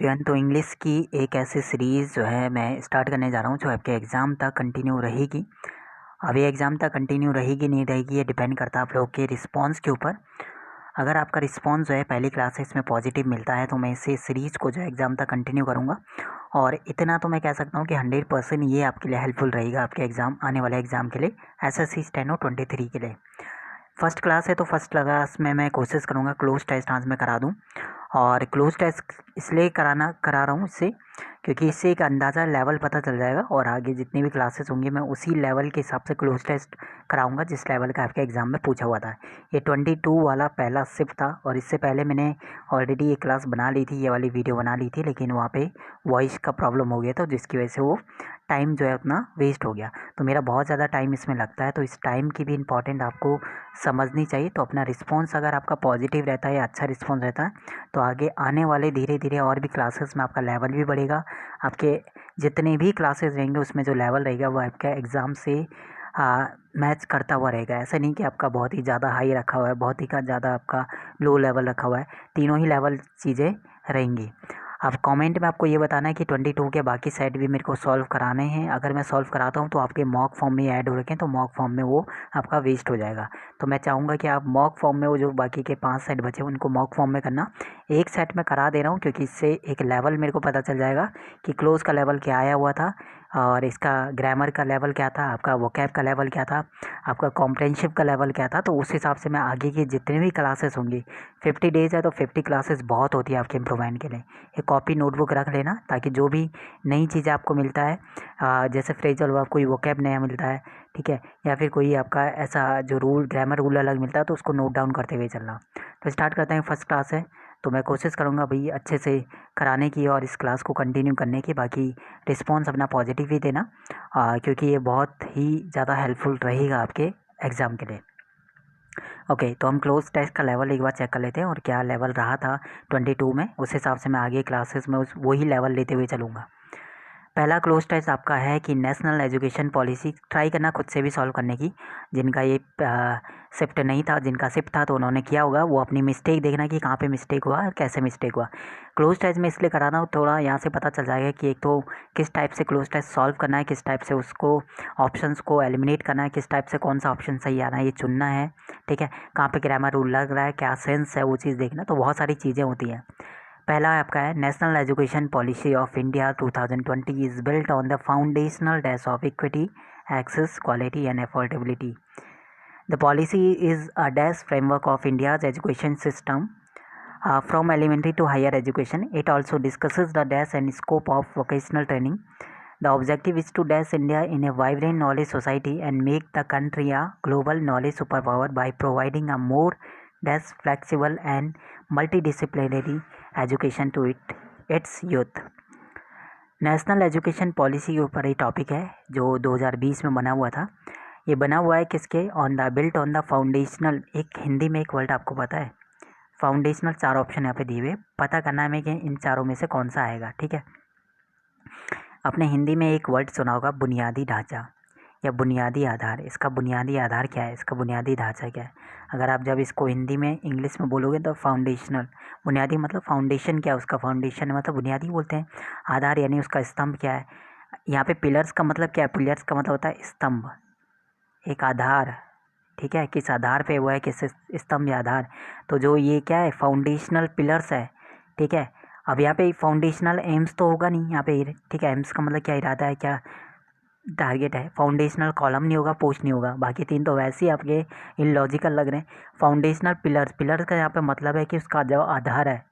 Everyone. तो English की एक ऐसी सीरीज़ जो है मैं स्टार्ट करने जा रहा हूँ जो आपके एग्ज़ाम तक कंटिन्यू रहेगी। अब ये एग्ज़ाम तक कंटिन्यू रहेगी नहीं रहेगी ये डिपेंड करता है आप लोगों के रिस्पांस के ऊपर। अगर आपका रिस्पांस जो है पहली क्लासेस में पॉजिटिव मिलता है तो मैं इसे सीरीज़ को जो है एग्ज़ाम तक कंटिन्यू करूँगा। और इतना तो मैं कह सकता हूँ कि 100% ये आपके लिए हेल्पफुल रहेगा आपके एग्ज़ाम आने वाले एग्ज़ाम के लिए, SSC स्टेनो 23 के लिए। फर्स्ट क्लास है तो फर्स्ट क्लास में मैं कोशिश करूँगा क्लोज टेस्ट आज मैं करा दूँ। और क्लोज टेस्ट इसलिए करा रहा हूँ इससे क्योंकि इससे एक अंदाज़ा लेवल पता चल जाएगा और आगे जितनी भी क्लासेस होंगी मैं उसी लेवल के हिसाब से क्लोज टेस्ट कराऊंगा जिस लेवल का आपके एग्ज़ाम में पूछा हुआ था। ये 22 वाला पहला शिफ्ट था और इससे पहले मैंने ऑलरेडी ये क्लास बना ली थी, ये वाली वीडियो बना ली थी, लेकिन वहाँ पे वॉइस का प्रॉब्लम हो गया था जिसकी वजह से वो टाइम जो है उतना वेस्ट हो गया। तो मेरा बहुत ज़्यादा टाइम इसमें लगता है तो इस टाइम की भी इम्पॉर्टेंट आपको समझनी चाहिए। तो अपना रिस्पॉन्स अगर आपका पॉजिटिव रहता है या अच्छा रिस्पॉन्स रहता है तो आगे आने वाले धीरे धीरे और भी क्लासेस में आपका लेवल भी बढ़ेगा। आपके जितने भी क्लासेस रहेंगे उसमें जो लेवल रहेगा वो आपका एग्ज़ाम से मैच करता हुआ रहेगा। ऐसा नहीं कि आपका बहुत ही ज़्यादा हाई रखा हुआ है, बहुत ही का ज़्यादा आपका लो लेवल रखा हुआ है, तीनों ही लेवल चीज़ें रहेंगी। अब कमेंट में आपको ये बताना है कि 22 के बाकी सेट भी मेरे को सॉल्व कराने हैं। अगर मैं सॉल्व कराता हूँ तो आपके मॉक फॉर्म में ऐड हो रखे तो मॉक फॉर्म में वो आपका वेस्ट हो जाएगा। तो मैं चाहूँगा कि आप मॉक फॉर्म में वो जो बाकी के 5 सेट बचे उनको मॉक फॉर्म में करना। एक सेट मैं करा दे रहा हूँ क्योंकि इससे एक लेवल मेरे को पता चल जाएगा कि क्लोज का लेवल क्या आया हुआ था और इसका ग्रामर का लेवल क्या था, आपका वोकैब का लेवल क्या था, आपका कॉम्प्रहेंसिव का लेवल क्या था। तो उस हिसाब से मैं आगे की जितनी भी क्लासेस होंगी 50 डेज़ है तो 50 क्लासेस बहुत होती है आपके इम्प्रूवमेंट के लिए। एक कॉपी नोटबुक रख लेना ताकि जो भी नई चीज़ें आपको मिलता है जैसे फ्रेजल हुआ, कोई वोकैब नया मिलता है, ठीक है, या फिर कोई आपका ऐसा जो रूल ग्रामर रूल अलग मिलता है तो उसको नोट डाउन करते हुए चलना। तो स्टार्ट करते हैं। फर्स्ट क्लास है तो मैं कोशिश करूँगा भाई अच्छे से कराने की और इस क्लास को कंटिन्यू करने की। बाकी रिस्पॉन्स अपना पॉजिटिव ही देना क्योंकि ये बहुत ही ज़्यादा हेल्पफुल रहेगा आपके एग्ज़ाम के लिए। ओके, तो हम क्लोज टेस्ट का लेवल एक बार चेक कर लेते हैं और क्या लेवल रहा था 22 में, उस हिसाब से मैं आगे क्लासेस में वही लेवल लेते हुए चलूँगा। पहला क्लोज टेस्ट आपका है कि नेशनल एजुकेशन पॉलिसी ट्राई करना खुद से भी सॉल्व करने की। जिनका ये शिफ्ट नहीं था, जिनका शिफ्ट था तो उन्होंने किया होगा, वो अपनी मिस्टेक देखना कि कहाँ पे मिस्टेक हुआ और कैसे मिस्टेक हुआ। क्लोज टेस्ट में इसलिए कराना हो थोड़ा यहाँ से पता चल जाएगा कि एक तो किस टाइप से क्लोज टेस्ट सॉल्व करना है, किस टाइप से उसको ऑप्शंस को एलिमिनेट करना है, किस टाइप से कौन सा ऑप्शन सही आना है ये चुनना है, ठीक है, कहाँ पे ग्रामर रूल लग रहा है, क्या सेंस है वो चीज़ देखना। तो बहुत सारी चीज़ें होती हैं। पहला आपका है national education policy of India 2020 is built on the foundational dash of equity, access, quality and affordability. The policy is a dash framework of India's education system from elementary to higher education. It also discusses the dash and scope of vocational training. The objective is to dash India in a vibrant knowledge society and make the country a global knowledge superpower by providing a more dash flexible and multidisciplinary education to its youth. National education policy के ऊपर ये topic है जो 2020 में बना हुआ था। ये बना हुआ है किसके, on the built on the foundational. एक हिंदी में एक वर्ड आपको पता है फाउंडेशनल, 4 ऑप्शन यहाँ पे दिए हुए, पता करना है हमें कि इन चारों में से कौन सा आएगा, ठीक है। अपने हिंदी में एक वर्ड सुना होगा बुनियादी ढांचा या बुनियादी आधार। इसका बुनियादी आधार क्या है, इसका बुनियादी ढांचा क्या है। अगर आप जब इसको हिंदी में इंग्लिश में बोलोगे तो फाउंडेशनल, बुनियादी मतलब फाउंडेशन क्या है, उसका फाउंडेशन मतलब बुनियादी बोलते हैं। आधार यानी उसका स्तंभ क्या है। यहाँ पे पिलर्स का मतलब क्या है, पिलर्स का मतलब होता है स्तंभ, एक आधार, ठीक है, किस आधार पे हुआ है, किस स्तंभ या आधार। तो जो ये क्या है फाउंडेशनल पिलर्स है, ठीक है। अब यहाँ पे फाउंडेशनल एम्स तो होगा नहीं यहाँ पे, ठीक है, एम्स का मतलब क्या इरादा है, क्या टारगेट है। फाउंडेशनल कॉलम नहीं होगा, पोस्ट नहीं होगा, बाकी तीन तो वैसे ही आपके इलॉजिकल लग रहे हैं। फाउंडेशनल पिलर्स, पिलर्स का यहाँ पे मतलब है कि उसका जो आधार है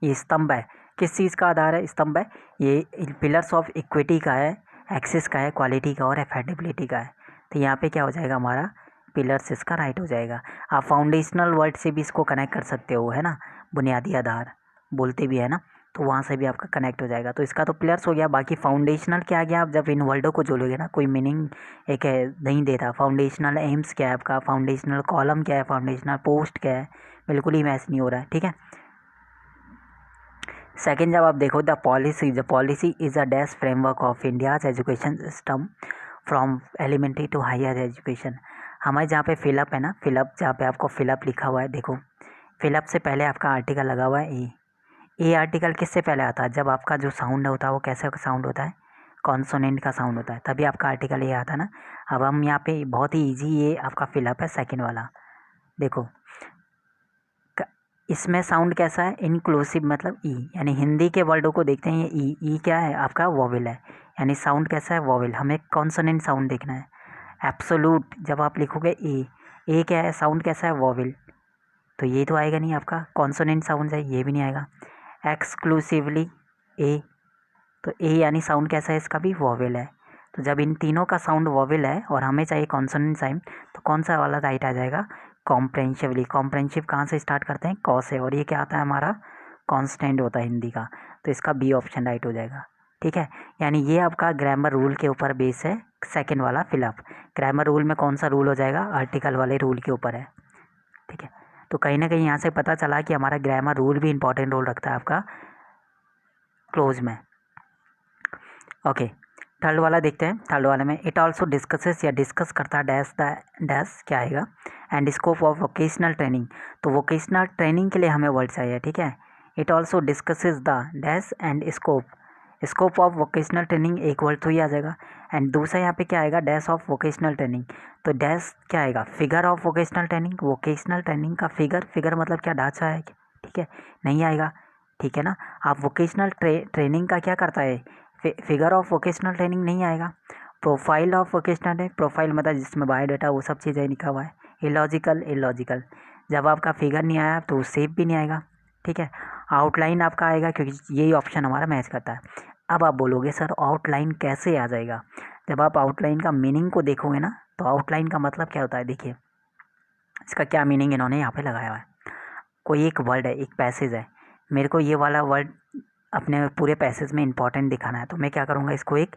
ये स्तंभ है। किस चीज़ का आधार है, स्तंभ है। ये पिलर्स ऑफ इक्विटी का है, एक्सेस का है, क्वालिटी का और एफोर्डेबिलिटी का है। तो यहाँ पे क्या हो जाएगा हमारा पिलर्स, इसका राइट हो जाएगा। आप फाउंडेशनल वर्ड से भी इसको कनेक्ट कर सकते हो, है ना, बुनियादी आधार बोलते भी है ना, तो वहाँ से भी आपका कनेक्ट हो जाएगा। तो इसका तो पिलर्स हो गया। बाकी फाउंडेशनल क्या आ गया, आप जब इन वर्डों को जोड़ोगे ना कोई मीनिंग एक है नहीं देता। फाउंडेशनल एम्स क्या है आपका, फाउंडेशनल कॉलम क्या है, फाउंडेशनल पोस्ट क्या है, बिल्कुल ही मैच नहीं हो रहा है, ठीक है। सेकेंड जब आप देखो the policy is a dash framework of India's education system from elementary to higher education. हमारे जहाँ पे फिलअप है ना, फिलअप जहाँ पे आपको फिलअप लिखा हुआ है, देखो फिलअप से पहले आपका आर्टिकल लगा हुआ है ए आर्टिकल किससे पहले आता है? जब आपका जो साउंड होता है वो कैसे साउंड होता है? कॉन्सोनेंट का साउंड होता है, तभी आपका आर्टिकल ए आता है ना। अब हम यहाँ पे बहुत ही ईजी ये आपका फिलअप है सेकंड वाला। देखो इसमें साउंड कैसा है? इनक्लूसिव मतलब ई, यानी हिंदी के वर्डों को देखते हैं। ये ई क्या है? आपका वोवेल है, यानी साउंड कैसा है? वोवेल। हमें कॉन्सोनेंट साउंड देखना है। एब्सोलूट जब आप लिखोगे ए क्या है? साउंड कैसा है? वोवेल। तो ये तो आएगा नहीं, आपका कॉन्सोनेंट साउंड है, ये भी नहीं आएगा। एक्सक्लूसिवली ए, तो ए यानी साउंड कैसा है? इसका भी वोवेल है। तो जब इन तीनों का साउंड वोवेल है और हमें चाहिए कॉन्सोनेंट साउंड, तो कौन सा वाला राइट आ जाएगा? कॉम्प्रेंसिवली। कॉम्प्रेंसिव कहाँ से स्टार्ट करते हैं? कॉ से, और ये क्या आता है हमारा? कॉन्स्टेंट होता है हिंदी का, तो इसका बी ऑप्शन राइट हो जाएगा। ठीक है, यानी ये आपका ग्रामर रूल के ऊपर बेस है सेकेंड वाला फिलअप। ग्रामर रूल में कौन सा रूल हो जाएगा? आर्टिकल वाले रूल के ऊपर है। ठीक है, तो कहीं ना कहीं यहाँ से पता चला कि हमारा ग्रामर रूल भी इंपॉर्टेंट रोल रखता है आपका क्लोज में। ओके, थर्ड वाला देखते हैं। थर्ड वाले में इट ऑल्सो डिस्कसेस या डिस्कस करता है डैश द डैश क्या आएगा? And scope of vocational training. तो वोकेशनल ट्रेनिंग के लिए हमें वर्ड चाहिए। ठीक है, it also discusses the dash and scope. Scope of vocational training एक वर्ड तो ही आ जाएगा। एंड दूसरा यहाँ पे क्या आएगा? Dash of vocational training. तो डैश क्या आएगा? Figure of vocational training. Vocational training का फिगर, फिगर मतलब क्या? ढांचा है। ठीक है, नहीं आएगा। ठीक है ना, आप वोकेशनल ट्रेनिंग का क्या करता है? फिगर ऑफ वोकेशनल ट्रेनिंग नहीं आएगा। प्रोफाइल ऑफ वोकेशनल है, प्रोफाइल मतलब जिसमें बायोडाटा वो सब चीज़ें लिखा हुआ है। Illogical, illogical. जब आपका फिगर नहीं आया तो सेप भी नहीं आएगा। ठीक है, आउटलाइन आपका आएगा क्योंकि यही ऑप्शन हमारा मैच करता है। अब आप बोलोगे सर आउटलाइन कैसे आ जाएगा? जब आप आउटलाइन का मीनिंग को देखोगे ना, तो आउटलाइन का मतलब क्या होता है? देखिए इसका क्या मीनिंग इन्होंने यहाँ पे लगाया हुआ है। कोई एक वर्ड है, एक पैसेज है, मेरे को ये वाला वर्ड अपने पूरे पैसेज में इंपॉर्टेंट दिखाना है, तो मैं क्या करूँगा? इसको एक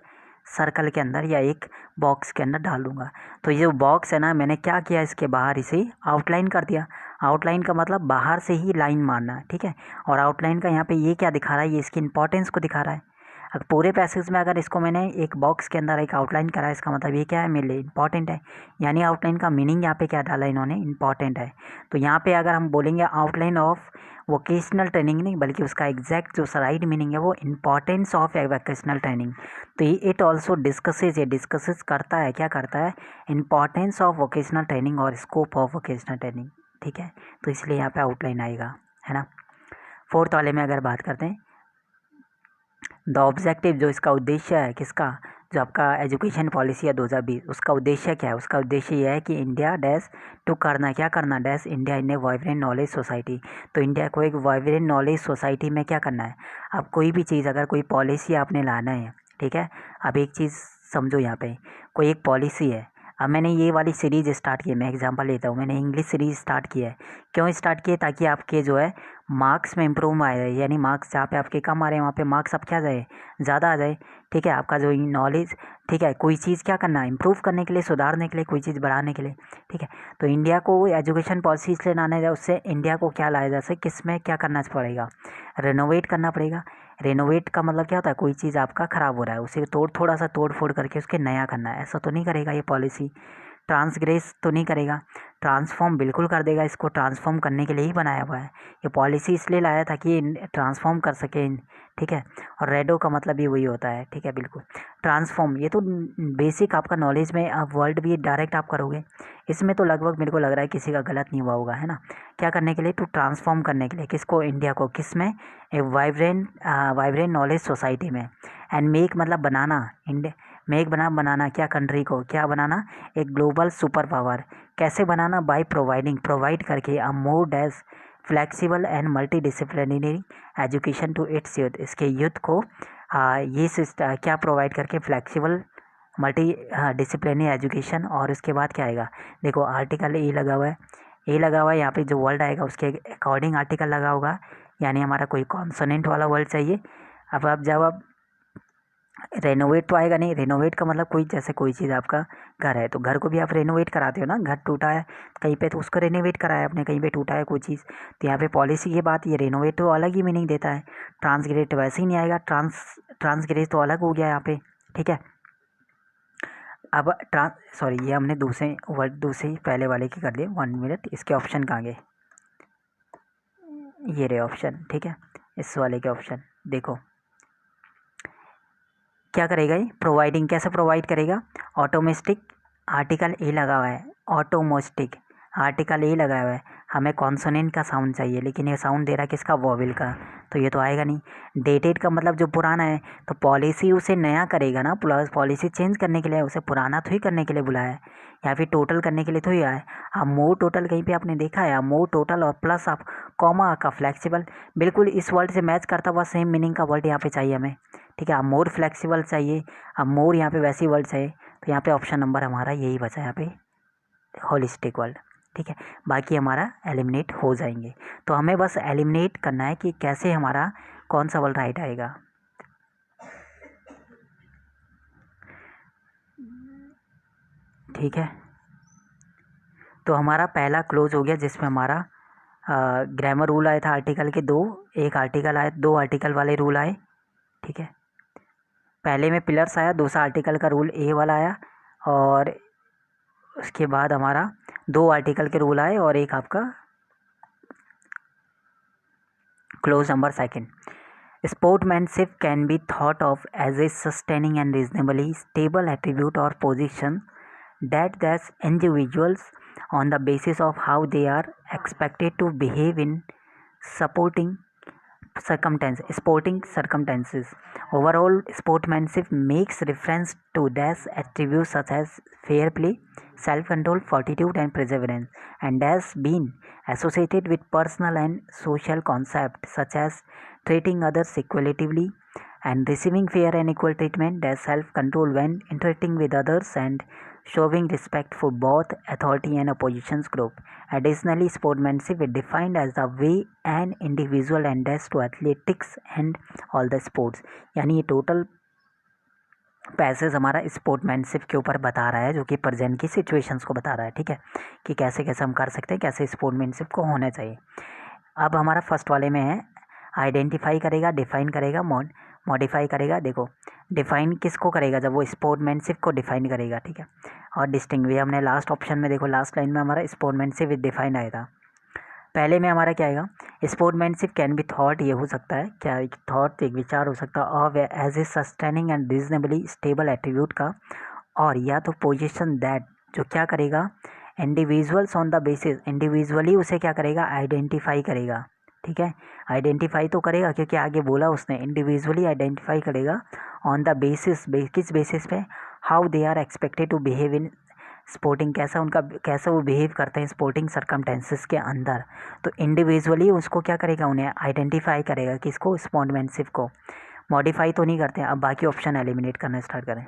सर्कल के अंदर या एक बॉक्स के अंदर डाल दूँगा। तो ये जो बॉक्स है ना, मैंने क्या किया? इसके बाहर इसे आउटलाइन कर दिया। आउटलाइन का मतलब बाहर से ही लाइन मारना। ठीक है, और आउटलाइन का यहाँ पे ये क्या दिखा रहा है? ये इसकी इंपॉर्टेंस को दिखा रहा है। अगर पूरे पैसेज में अगर इसको मैंने एक बॉक्स के अंदर एक आउटलाइन करा है, इसका मतलब ये क्या है? मेरे लिए इंपॉर्टेंट है। यानी आउटलाइन का मीनिंग यहाँ पे क्या डाला इन्होंने? इंपॉर्टेंट है। तो यहाँ पे अगर हम बोलेंगे आउटलाइन ऑफ वोकेशनल ट्रेनिंग नहीं, बल्कि उसका एग्जैक्ट जो राइट मीनिंग है वो इंपॉर्टेंस ऑफ वोकेशनल ट्रेनिंग। तो ये इट ऑल्सो डिस्कसेज, ये डिस्कसेस करता है, क्या करता है? इंपॉर्टेंस ऑफ वोकेशनल ट्रेनिंग और स्कोप ऑफ वोकेशनल ट्रेनिंग। ठीक है, तो इसलिए यहाँ पे आउटलाइन आएगा, है ना। फोर्थ वाले में अगर बात करते हैं, द ऑब्जेक्टिव, जो इसका उद्देश्य है, किसका? जो आपका एजुकेशन पॉलिसी है 2020, उसका उद्देश्य क्या है? उसका उद्देश्य यह है कि इंडिया डैश टू करना, क्या करना? Dash India in A vibrant knowledge society. तो इंडिया को एक वाइब्रेंट नॉलेज सोसाइटी में क्या करना है? अब कोई भी चीज़, अगर कोई पॉलिसी आपने लाना है, ठीक है, अब एक चीज़ समझो, यहाँ पे कोई एक पॉलिसी है। अब मैंने ये वाली सीरीज़ स्टार्ट की है, मैं एग्जांपल लेता हूँ, मैंने इंग्लिश सीरीज़ स्टार्ट की है। क्यों स्टार्ट की है? ताकि आपके जो है मार्क्स में इम्प्रूव आ जाए, यानी मार्क्स जहाँ पे आपके कम आ रहे हैं वहाँ पे मार्क्स अब क्या जाए? ज़्यादा आ जाए। ठीक है, आपका जो नॉलेज, ठीक है, कोई चीज़ क्या करना है? इम्प्रूव करने के लिए, सुधारने के लिए, कोई चीज़ बढ़ाने के लिए। ठीक है, तो इंडिया को एजुकेशन पॉलिसी इसलिए लाना है, उससे इंडिया को क्या लाया जा सके, किस में क्या करना पड़ेगा? रेनोवेट करना पड़ेगा। रेनोवेट का मतलब क्या होता है? कोई चीज़ आपका ख़राब हो रहा है, उसे थोड़ा सा तोड़ फोड़ करके उसके नया करना है। ऐसा तो नहीं करेगा ये पॉलिसी, ट्रांसग्रेस तो नहीं करेगा, ट्रांसफॉर्म बिल्कुल कर देगा। इसको ट्रांसफॉर्म करने के लिए ही बनाया हुआ है ये पॉलिसी, इसलिए लाया था कि ट्रांसफॉर्म कर सके। ठीक है, और रेडो का मतलब भी वही होता है। ठीक है, बिल्कुल ट्रांसफॉर्म, ये तो बेसिक आपका नॉलेज में, आप वर्ड भी डायरेक्ट आप करोगे, इसमें तो लगभग मेरे को लग रहा है किसी का गलत नहीं हुआ होगा, है ना। क्या करने के लिए? टू ट्रांसफॉर्म करने के लिए, किसको? इंडिया को। किस में? ए वाइब्रेंट नॉलेज सोसाइटी में। एंड मेक मतलब बनाना, इंडिया मेक बनाना क्या? कंट्री को क्या बनाना? एक ग्लोबल सुपर पावर। कैसे बनाना? बाय प्रोवाइडिंग, प्रोवाइड करके a more dash flexible and multidisciplinary education to its youth. इसके यूथ को ये सिस्टम क्या प्रोवाइड करके? Flexible multidisciplinary education. और उसके बाद क्या आएगा? देखो आर्टिकल ए लगा हुआ है, ए लगा हुआ है, यहाँ पे जो वर्ड आएगा उसके अकॉर्डिंग आर्टिकल लगा होगा, यानी हमारा कोई कॉन्सोनेंट वाला वर्ड चाहिए। अब आप जब आप रेनोवेट तो आएगा नहीं, रेनोवेट का मतलब कोई, जैसे कोई चीज़ आपका घर है तो घर को भी आप रेनोवेट कराते हो ना। घर टूटा है कहीं पे तो उसको रेनोवेट कराया आपने, कहीं पे टूटा है कोई चीज़, तो यहाँ पे पॉलिसी की बात, ये रेनोवेट तो अलग ही मीनिंग देता है। ट्रांसग्रेट वैसे ही नहीं आएगा, ट्रांसग्रेट तो अलग हो गया यहाँ पे। ठीक है, अब सॉरी, ये हमने दूसरे वर्ड दूसरे पहले वाले की कर दिए। 1 मिनट, इसके ऑप्शन कहाँ गए? ये रहे ऑप्शन। ठीक है, इस वाले के ऑप्शन देखो क्या करेगा ये, प्रोवाइडिंग कैसे प्रोवाइड करेगा, ऑटोमेस्टिक आर्टिकल ए लगा हुआ है, ऑटोमोस्टिक आर्टिकल ए लगा हुआ है, हमें कॉन्सोनेंट का साउंड चाहिए लेकिन ये साउंड दे रहा है किसका, वॉवेल का, तो ये तो आएगा नहीं। डेटेड का मतलब जो पुराना है, तो पॉलिसी उसे नया करेगा ना, प्लस पॉलिसी चेंज करने के लिए, उसे पुराना तो ही करने के लिए बुलाया है, या फिर टोटल करने के लिए तो ही आया है। अब मोर टोटल कहीं पे आपने देखा है, मोर टोटल और प्लस आप कॉमा का फ्लेक्सिबल, बिल्कुल इस वर्ड से मैच करता हुआ सेम मीनिंग का वर्ड यहाँ पे चाहिए हमें, ठीक है। अब मोर फ्लेक्सिबल चाहिए, अब मोर यहाँ पे वैसी वर्ड चाहिए, तो यहाँ पे ऑप्शन नंबर हमारा यही बचा यहाँ पे, होलिस्टिक वर्ड, ठीक है। बाकी हमारा एलिमिनेट हो जाएंगे, तो हमें बस एलिमिनेट करना है कि कैसे हमारा कौन सा वर्ड राइट आएगा। ठीक है, तो हमारा पहला क्लोज हो गया जिसमें हमारा ग्रामर रूल आया था आर्टिकल के दो, एक आर्टिकल आए, दो आर्टिकल वाले रूल आए, ठीक है। पहले में पिलर्स आया, दूसरा आर्टिकल का रूल ए वाला आया, और उसके बाद हमारा दो आर्टिकल के रूल आए और एक आपका close number second. Sportsmanship can be thought of as a sustaining and reasonably stable attribute or position that thus individuals on the basis of how they are expected to behave in supporting sporting circumstances. Overall, sportsmanship makes reference to these attributes such as fair play, self-control, fortitude, and perseverance, and has been associated with personal and social concepts such as treating others equitatively and receiving fair and equal treatment, as self-control when interacting with others, and showing respect for both authority and opposition group. Additionally, sportsmanship is defined as the way an individual adheres to athletics and all the sports. यानी ये total passage हमारा sportsmanship के ऊपर बता रहा है, जो कि प्रेजेंट की सिचुएशंस को बता रहा है, ठीक है, कि कैसे कैसे हम कर सकते हैं, कैसे स्पोर्ट्समैनशिप को होना चाहिए। अब हमारा फर्स्ट वाले में है आइडेंटिफाई करेगा, डिफाइन करेगा, मॉडिफाई करेगा। देखो डिफाइन किसको करेगा, जब वो स्पोर्ट्समैनशिप को डिफाइन करेगा, ठीक है, और डिस्टिंग्विश हमने लास्ट ऑप्शन में देखो, लास्ट लाइन में हमारा स्पोर्ट्समैनशिप विद डिफाइंड आया था। पहले में हमारा क्या आएगा, स्पोर्ट्समैनशिप कैन बी थॉट, ये हो सकता है क्या, एक थॉट एक विचार हो सकता है, और as a sustaining and reasonably stable attribute का, और या तो पोजिशन दैट जो क्या करेगा, individuals on the basis, individually उसे क्या करेगा, आइडेंटिफाई करेगा, ठीक है। आइडेंटिफाई तो करेगा क्योंकि आगे बोला उसने, इंडिविजुअली आइडेंटिफाई करेगा ऑन द बेसिस, किस बेसिस पे, how they are expected to behave in sporting, कैसा उनका, कैसे वो बिहेव करते हैं स्पोर्टिंग सर्कमटेंसेस के अंदर। तो इंडिविजुअली उसको क्या करेगा, उन्हें आइडेंटिफाई करेगा, किसको, स्पोर्ट्समैनशिप को। मॉडिफाई तो नहीं करते हैं। अब बाकी ऑप्शन एलिमिनेट करना स्टार्ट करें।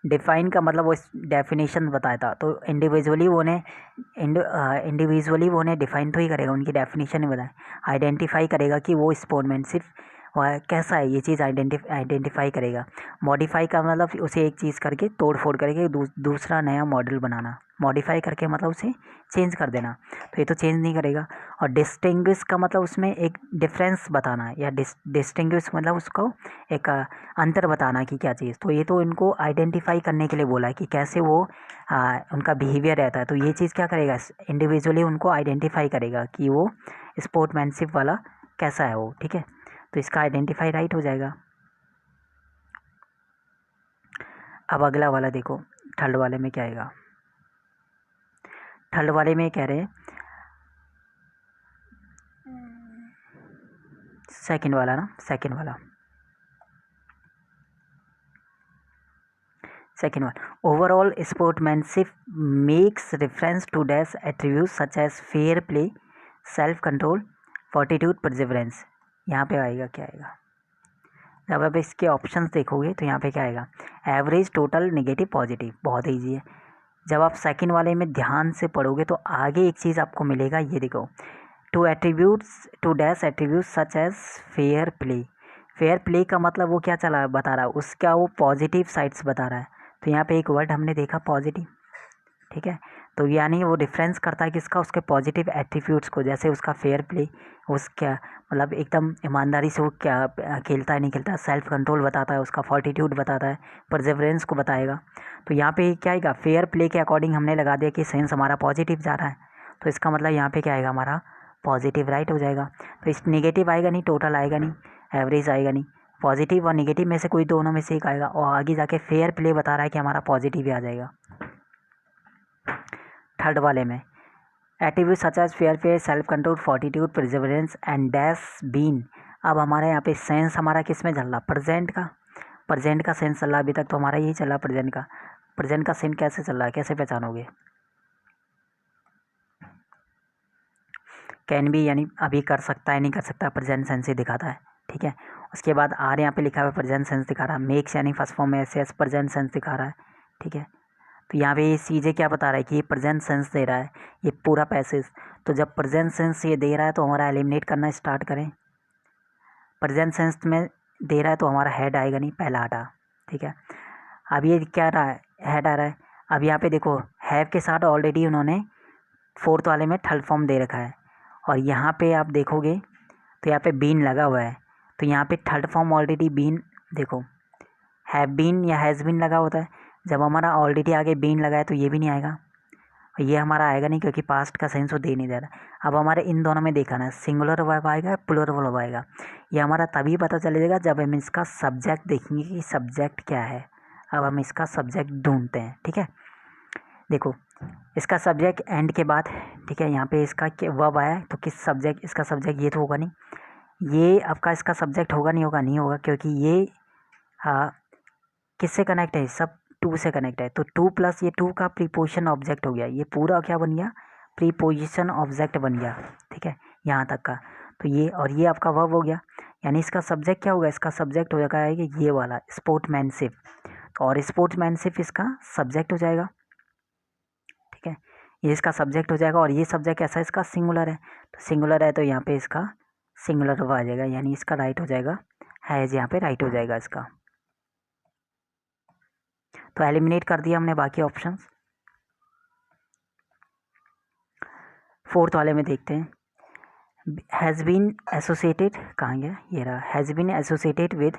डिफाइन का मतलब वो डेफिनेशन बताया था, तो इंडिविजुअली वो उन्हें डिफाइन तो ही करेगा, उनकी डेफिनेशन ही बताए। आइडेंटिफाई करेगा कि वो स्पोर्ट्समैनशिप कैसा है, ये चीज़ आइडेंटिफाई करेगा। मॉडिफाई का मतलब उसे एक चीज़ करके तोड़ फोड़ करके दूसरा नया मॉडल बनाना। मॉडिफाई करके मतलब उसे चेंज कर देना, तो ये तो चेंज नहीं करेगा। और डिस्टिंग्विश का मतलब उसमें एक डिफरेंस बताना, या डिस्टिंग्विश मतलब उसको एक अंतर बताना कि क्या चीज़, तो ये तो इनको आइडेंटिफाई करने के लिए बोला है कि कैसे वो उनका बिहेवियर रहता है। तो ये चीज़ क्या करेगा, इंडिविजुअली उनको आइडेंटिफाई करेगा कि वो स्पोर्ट्समैनशिप वाला कैसा है वो, ठीक है। तो इसका आइडेंटिफाई राइट हो जाएगा। अब अगला वाला देखो, थर्ड वाले में क्या आएगा। थर्ड वाले में कह रहे हैं सेकंड वाला ना, सेकंड वाला overall sportsmanship makes reference to dash attribute such as fair play, self control, fortitude, perseverance. यहाँ पे आएगा क्या आएगा, जब आप इसके ऑप्शंस देखोगे तो यहाँ पे क्या आएगा, एवरेज, टोटल, नेगेटिव, पॉजिटिव। बहुत ईजी है। जब आप सेकंड वाले में ध्यान से पढ़ोगे तो आगे एक चीज़ आपको मिलेगा, ये देखो, to dash attribute such as fair play. Fair play का मतलब वो क्या चला बता रहा है, उसका वो पॉजिटिव साइड्स बता रहा है। तो यहाँ पे एक वर्ड हमने देखा पॉजिटिव, ठीक है, तो यानी वो डिफरेंस करता है किसका, उसके पॉजिटिव एट्रीब्यूट्स को। जैसे उसका फेयर प्ले, उसका मतलब एकदम ईमानदारी से वो क्या खेलता है नहीं खेलता, सेल्फ कंट्रोल बताता है, उसका फोर्टिट्यूड बताता है, परसेवरेंस को बताएगा। तो यहाँ पे क्या आएगा, फेयर प्ले के अकॉर्डिंग हमने लगा दिया कि सेंस हमारा पॉजिटिव जा रहा है, तो इसका मतलब यहाँ पे क्या आएगा हमारा पॉजिटिव राइट हो जाएगा। तो इस नेगेटिव आएगा नहीं, टोटल आएगा नहीं, एवरेज आएगा नहीं, पॉजिटिव और नेगेटिव में से कोई दोनों में से एक आएगा। और आगे जाके फेयर प्ले बता रहा है कि हमारा पॉजिटिव ही आ जाएगा। थर्ड वाले में attribute such as fair play, self control, fortitude, perseverance and dash been. अब हमारे यहाँ पे सेंस हमारा किस में चल रहा, प्रेजेंट का सेंस चल रहा। अभी तक तो हमारा यही चला प्रेजेंट का सेंस कैसे चल रहा है, कैसे पहचानोगे। कैन बी यानी अभी कर सकता है, नहीं कर सकता, प्रेजेंट सेंस ही दिखाता है। ठीक है, उसके बाद आर यहाँ पे लिखा हुआ है प्रेजेंट सेंस दिखा रहा है। मेक्स यानी फर्स्ट फॉर्म में एस प्रेजेंट सेंस दिखा रहा है। ठीक है, तो यहाँ पे ये चीज़ें क्या बता रहा है कि ये प्रेजेंट सेंस दे रहा है, ये पूरा पैसेज। तो जब प्रेजेंट सेंस ये दे रहा है तो हमारा एलिमिनेट करना स्टार्ट करें। प्रेजेंट सेंस में दे रहा है तो हमारा हेड आएगा नहीं, पहला हटा। ठीक है, अब ये क्या रहा है, हेड आ रहा है। अब यहाँ पे देखो हैव के साथ ऑलरेडी उन्होंने फोर्थ वाले में थर्ड फॉर्म दे रखा है, और यहाँ पे आप देखोगे तो यहाँ पे बीन लगा हुआ है। तो यहाँ पे थर्ड फॉर्म ऑलरेडी बीन, देखो हैव बीन या हैज़ बीन लगा होता है। जब हमारा ऑलरेडी आगे बीन लगा है तो ये भी नहीं आएगा, ये हमारा आएगा नहीं क्योंकि पास्ट का सेंस वो दे नहीं दे रहा। अब हमारे इन दोनों में देखा ना, सिंगुलर वर्ब आएगा, प्लूरल वर्ब आएगा। ये हमारा तभी पता चलेगा जब हम इसका सब्जेक्ट देखेंगे कि सब्जेक्ट क्या है। अब हम इसका सब्जेक्ट ढूंढते हैं। ठीक है, देखो इसका सब्जेक्ट एंड के बाद, ठीक है, यहाँ पे इसका वर्ब आया तो किस सब्जेक्ट, इसका सब्जेक्ट ये तो होगा नहीं, ये आपका इसका सब्जेक्ट होगा नहीं होगा, नहीं होगा, क्योंकि ये किससे कनेक्ट है, सब टू से कनेक्ट है। तो टू प्लस ये टू का प्रीपोजिशन ऑब्जेक्ट हो गया, ये पूरा क्या बन गया, प्रीपोजिशन ऑब्जेक्ट बन गया। ठीक है, यहाँ तक का। तो ये और ये आपका वर्ब हो गया, यानी इसका सब्जेक्ट क्या होगा, इसका सब्जेक्ट हो जाएगा कि ये वाला स्पोर्ट्समैनशिप, और स्पोर्ट्समैनशिप इसका सब्जेक्ट हो जाएगा। ठीक है, ये इसका सब्जेक्ट हो जाएगा, और ये सब्जेक्ट ऐसा इसका सिंगुलर है, तो सिंगुलर है तो यहाँ पे इसका सिंगुलर वर्ब आ जाएगा, यानी इसका राइट हो जाएगा हैज़, यहाँ पे राइट हो जाएगा इसका। तो एलिमिनेट कर दिया हमने बाकी ऑप्शंस। फोर्थ वाले में देखते हैं, हैज़ बीन एसोसिएटेड, कहाँ गया, ये रहा, has been associated with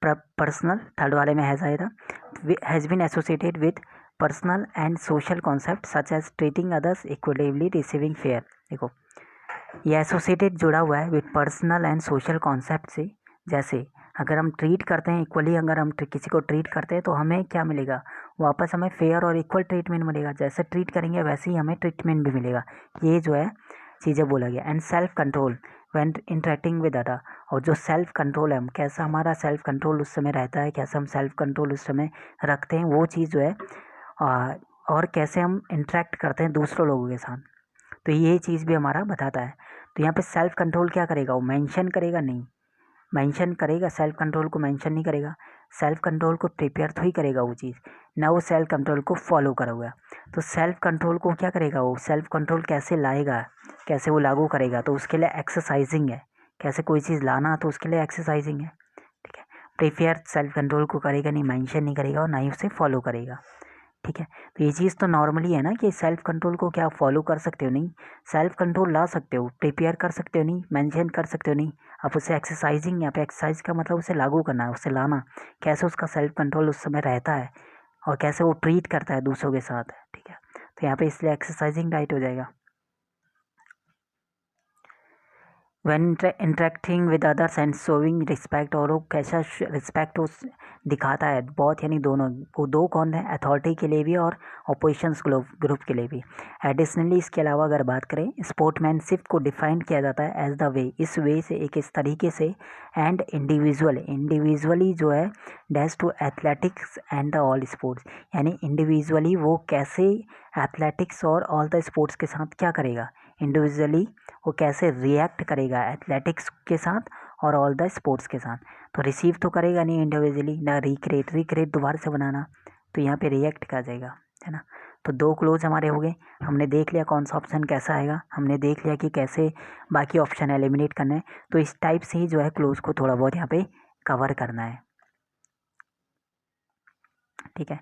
personal, third वाले में हैज़ आया था, has been associated with personal and social concept such as treating others equally, receiving fair. देखो ये एसोसिएटेड जुड़ा हुआ है with personal and social concept से। जैसे अगर हम ट्रीट करते हैं इक्वली, अगर हम किसी को ट्रीट करते हैं तो हमें क्या मिलेगा, वापस हमें फेयर और इक्वल ट्रीटमेंट मिलेगा। जैसे ट्रीट करेंगे वैसे ही हमें ट्रीटमेंट भी मिलेगा, ये जो है चीज़ें बोला गया। And self control when interacting with other, और जो सेल्फ कंट्रोल है, हम कैसा हमारा सेल्फ कंट्रोल उस समय रहता है, कैसे हम सेल्फ कंट्रोल उस समय रखते हैं, वो चीज़ जो है, और कैसे हम इंटरेक्ट करते हैं दूसरों लोगों के साथ, तो ये चीज़ भी हमारा बताता है। तो यहाँ पे सेल्फ कंट्रोल क्या करेगा, वो मेंशन करेगा नहीं, मेंशन करेगा सेल्फ कंट्रोल को, मेंशन नहीं करेगा, सेल्फ कंट्रोल को प्रिपेयर तो ही करेगा वो चीज़ ना, वो सेल्फ कंट्रोल को फॉलो करोगा। तो सेल्फ कंट्रोल को क्या करेगा, वो सेल्फ कंट्रोल कैसे लाएगा, कैसे वो लागू करेगा, तो उसके लिए एक्सरसाइजिंग है, कैसे कोई चीज़ लाना तो उसके लिए एक्सरसाइजिंग है। ठीक है, प्रिपेयर सेल्फ कंट्रोल को करेगा नहीं, मेंशन नहीं करेगा और ना ही उसे फॉलो करेगा। ठीक है, तो ये चीज़ तो नॉर्मली है ना कि सेल्फ कंट्रोल को क्या फॉलो कर सकते हो नहीं, सेल्फ कंट्रोल ला सकते हो, प्रिपेयर कर सकते हो नहीं, मेंशन कर सकते हो नहीं, आप उसे एक्सरसाइजिंग, यहाँ पे एक्सरसाइज का मतलब उसे लागू करना है, उसे लाना, कैसे उसका सेल्फ कंट्रोल उस समय रहता है और कैसे वो ट्रीट करता है दूसरों के साथ। ठीक है, तो यहाँ पे इसलिए एक्सरसाइजिंग राइट हो जाएगा। When interacting with others and showing respect, और वो कैसा रिस्पेक्ट उस दिखाता है, बहुत यानी दोनों, वो दो कौन है, अथॉरिटी के लिए भी और अपोजिशंस ग्रुप के लिए भी। एडिशनली इसके अलावा अगर बात करें, स्पोर्ट्समैनशिप को डिफाइन किया जाता है एज द वे, इस वे से, एक इस तरीके से, एंड इंडिविजुअली जो है dash to athletics and the all sports, यानी इंडिविजुअली वो कैसे एथलेटिक्स और ऑल द स्पोर्ट्स के साथ क्या करेगा, इंडिविजुअली वो कैसे रिएक्ट करेगा एथलेटिक्स के साथ और ऑल द स्पोर्ट्स के साथ। तो रिसीव तो करेगा नहीं इंडिविजुअली, ना रिक्रिएट दोबारा से बनाना, तो यहाँ पे रिएक्ट का जाएगा, है ना। तो दो क्लोज हमारे हो गए, हमने देख लिया कौन सा ऑप्शन कैसा आएगा, हमने देख लिया कि कैसे बाकी ऑप्शन एलिमिनेट करना है। तो इस टाइप से ही जो है क्लोज को थोड़ा बहुत यहाँ पे कवर करना है। ठीक है,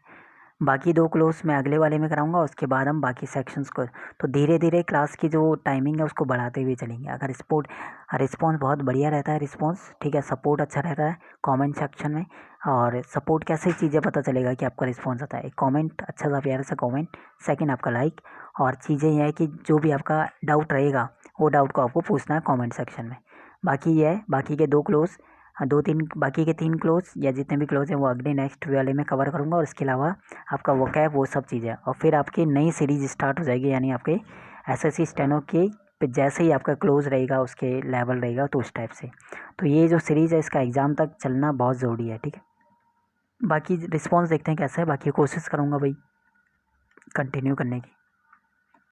बाकी दो क्लोज मैं अगले वाले में कराऊंगा, उसके बाद हम बाकी सेक्शंस को, तो धीरे धीरे क्लास की जो टाइमिंग है उसको बढ़ाते हुए चलेंगे। अगर रिस्पॉन्स बहुत बढ़िया रहता है रिस्पॉन्स, ठीक है, सपोर्ट अच्छा रहता है कमेंट सेक्शन में, और सपोर्ट कैसे चीज़ें पता चलेगा कि आपका रिस्पॉन्स आता है, एक कमेंट, अच्छा सा प्यारा सा कमेंट, सेकंड आपका लाइक, और चीज़ें यह है कि जो भी आपका डाउट रहेगा वो डाउट को आपको पूछना है कमेंट सेक्शन में। बाकी ये है, बाकी के 2 क्लोज, बाकी के 3 क्लोज या जितने भी क्लोज हैं वो अगले नेक्स्ट वाले में कवर करूँगा। और इसके अलावा आपका वोकैब वो सब चीज़ें, और फिर आपकी नई सीरीज स्टार्ट हो जाएगी, यानी आपके एसएससी स्टेनो के जैसे ही आपका क्लोज रहेगा उसके लेवल रहेगा तो उस टाइप से। तो ये जो सीरीज़ है इसका एग्ज़ाम तक चलना बहुत ज़रूरी है, ठीक है। बाकी रिस्पॉन्स देखते हैं कैसा है, बाकी कोशिश करूँगा भाई कंटिन्यू करने की।